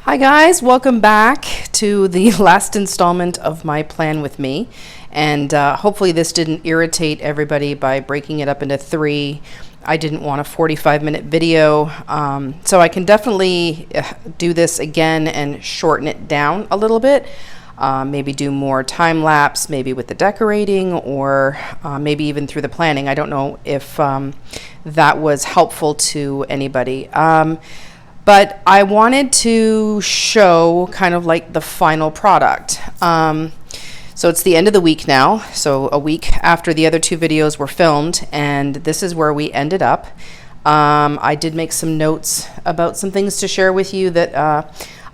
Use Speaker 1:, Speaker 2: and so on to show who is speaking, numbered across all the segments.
Speaker 1: Hi guys, welcome back to the last installment of my plan with me, and hopefully this didn't irritate everybody by breaking it up into three. I didn't want a 45-minute video, so I can definitely do this again and shorten it down a little bit. Maybe do more time lapse, maybe with the decorating, or maybe even through the planning. I don't know if that was helpful to anybody. But I wanted to show kind of like the final product. So it's the end of the week now, so a week after the other two videos were filmed, and this is where we ended up. I did make some notes about some things to share with you that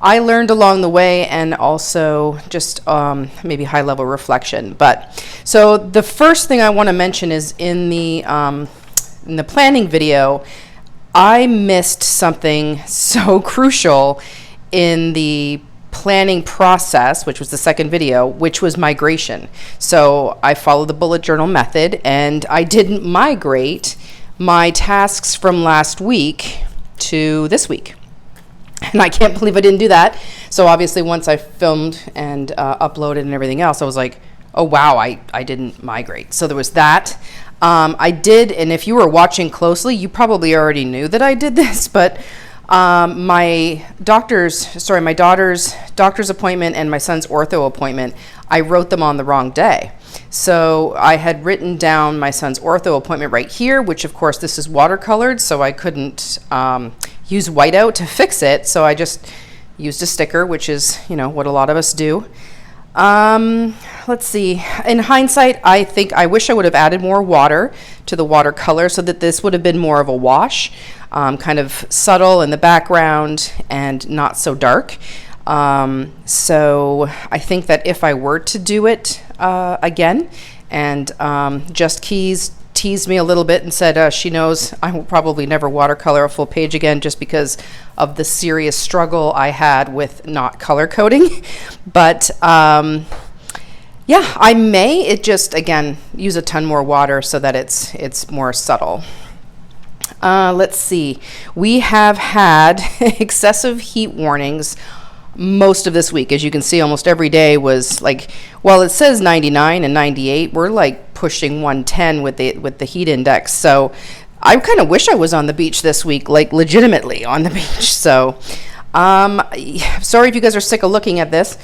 Speaker 1: I learned along the way, and also just maybe high-level reflection. But so the first thing I want to mention is in the planning video, I missed something so crucial in the planning process, which was the second video, which was migration. So I followed the bullet journal method, and I didn't migrate my tasks from last week to this week. And I can't believe I didn't do that. So obviously once I filmed and uploaded and everything else, I was like, oh wow, I didn't migrate. So there was that. I did, and if you were watching closely, you probably already knew that I did this, but my daughter's doctor's appointment and my son's ortho appointment, I wrote them on the wrong day. So I had written down my son's ortho appointment right here, which of course this is watercolored, so I couldn't use whiteout to fix it, so I just used a sticker, which is, you know, what a lot of us do. Let's see. In hindsight, I wish I would have added more water to the watercolor so that this would have been more of a wash, kind of subtle in the background and not so dark. So I think that if I were to do it again, and Just Keys teased me a little bit and said she knows I will probably never watercolor a full page again, just because of the serious struggle I had with not color coding. But yeah, I may again use a ton more water so that it's more subtle. Let's see. We have had excessive heat warnings most of this week. As you can see, almost every day was like, well, it says 99 and 98, we're like pushing 110 with the heat index. So I kind of wish I was on the beach this week, like legitimately on the beach. So sorry if you guys are sick of looking at this.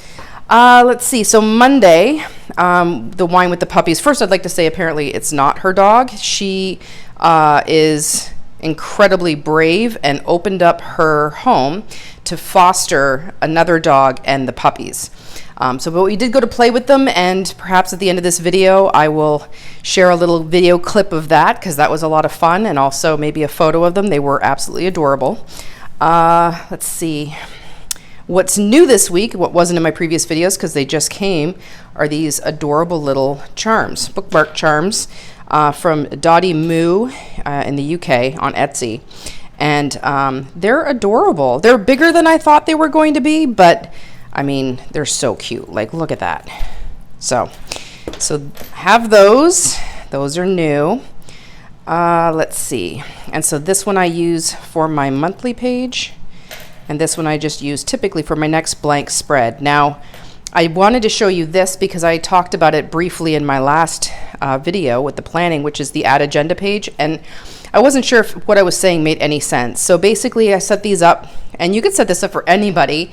Speaker 1: Let's see. So Monday, the wine with the puppies. First, I'd like to say apparently it's not her dog. She is incredibly brave and opened up her home to foster another dog and the puppies. But we did go to play with them, and perhaps at the end of this video I will share a little video clip of that, because that was a lot of fun, and also maybe a photo of them. They were absolutely adorable. Let's see. What's new this week, what wasn't in my previous videos because they just came, are these adorable little charms, Bookmark Charms, from Dottie Moo in the UK on Etsy. And they're adorable. They're bigger than I thought they were going to be, but I mean, they're so cute. Like, look at that. So have those. Those are new. Let's see. And so this one I use for my monthly page, and this one I just use typically for my next blank spread. Now, I wanted to show you this because I talked about it briefly in my last video with the planning, which is the add agenda page, and I wasn't sure if what I was saying made any sense. So basically I set these up, and you could set this up for anybody.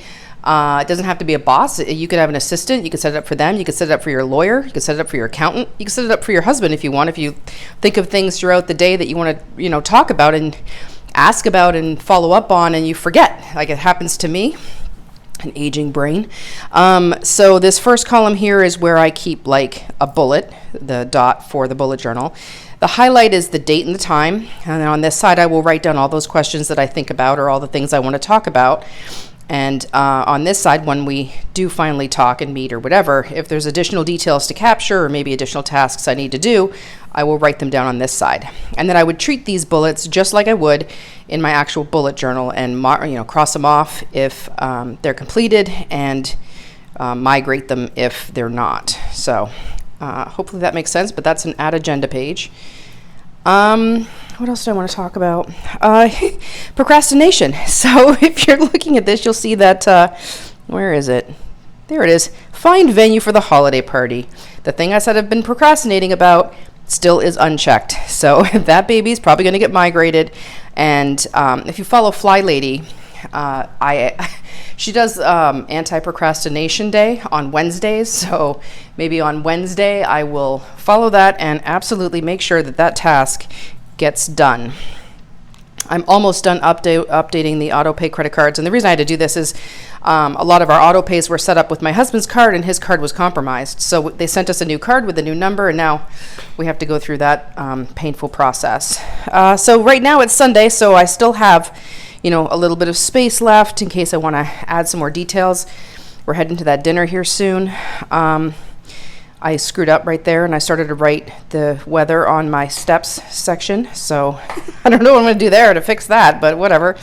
Speaker 1: It doesn't have to be a boss. You could have an assistant. You could set it up for them. You could set it up for your lawyer. You could set it up for your accountant. You could set it up for your husband if you want. If you think of things throughout the day that you want to, talk about and ask about and follow up on, and you forget, like it happens to me, an aging brain. So this first column here is where I keep like a bullet, the dot for the bullet journal. The highlight is the date and the time, and on this side I will write down all those questions that I think about or all the things I want to talk about. And on this side, when we do finally talk and meet or whatever, if there's additional details to capture or maybe additional tasks I need to do, I will write them down on this side. And then I would treat these bullets just like I would in my actual bullet journal, and cross them off if they're completed, and migrate them if they're not. So hopefully that makes sense, but that's an add agenda page. what else do I want to talk about? Procrastination. So if you're looking at this, you'll see that, where is it? There it is. Find venue for the holiday party. The thing I said I've been procrastinating about still is unchecked. So that baby's probably going to get migrated. And if you follow Fly Lady, she does anti-procrastination day on Wednesdays. So maybe on Wednesday I will follow that and absolutely make sure that that task gets done. I'm almost done updating the auto-pay credit cards. And the reason I had to do this is a lot of our auto-pays were set up with my husband's card, and his card was compromised. So they sent us a new card with a new number, and now we have to go through that painful process. So right now it's Sunday, so I still have, a little bit of space left in case I want to add some more details. We're heading to that dinner here soon. I screwed up right there, and I started to write the weather on my steps section. So I don't know what I'm going to do there to fix that, but whatever.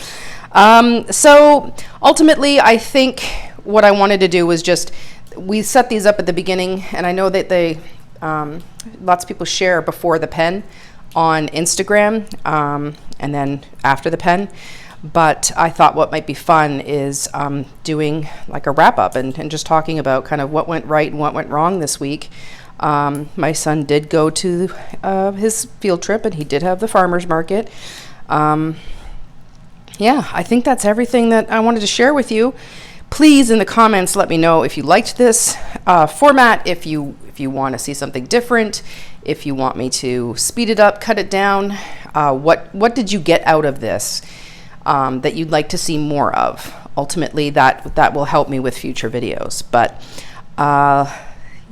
Speaker 1: So ultimately, I think what I wanted to do was we set these up at the beginning, and I know that lots of people share before the pen on Instagram, and then after the pen. But I thought what might be fun is doing like a wrap up and just talking about kind of what went right and what went wrong this week. My son did go to his field trip, and he did have the farmer's market. Yeah, I think that's everything that I wanted to share with you. Please, in the comments, let me know if you liked this format, if you want to see something different, if you want me to speed it up, cut it down. What did you get out of this? That you'd like to see more of. Ultimately, that will help me with future videos. But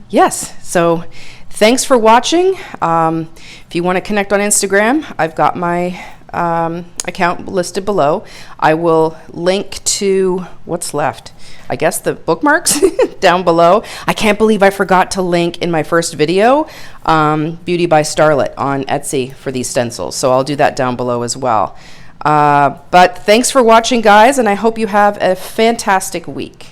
Speaker 1: yes, so thanks for watching. If you want to connect on Instagram, I've got my account listed below. I will link to what's left. I guess the bookmarks down below. I can't believe I forgot to link in my first video Beauty by Starlet on Etsy for these stencils. So I'll do that down below as well. But thanks for watching, guys, and I hope you have a fantastic week.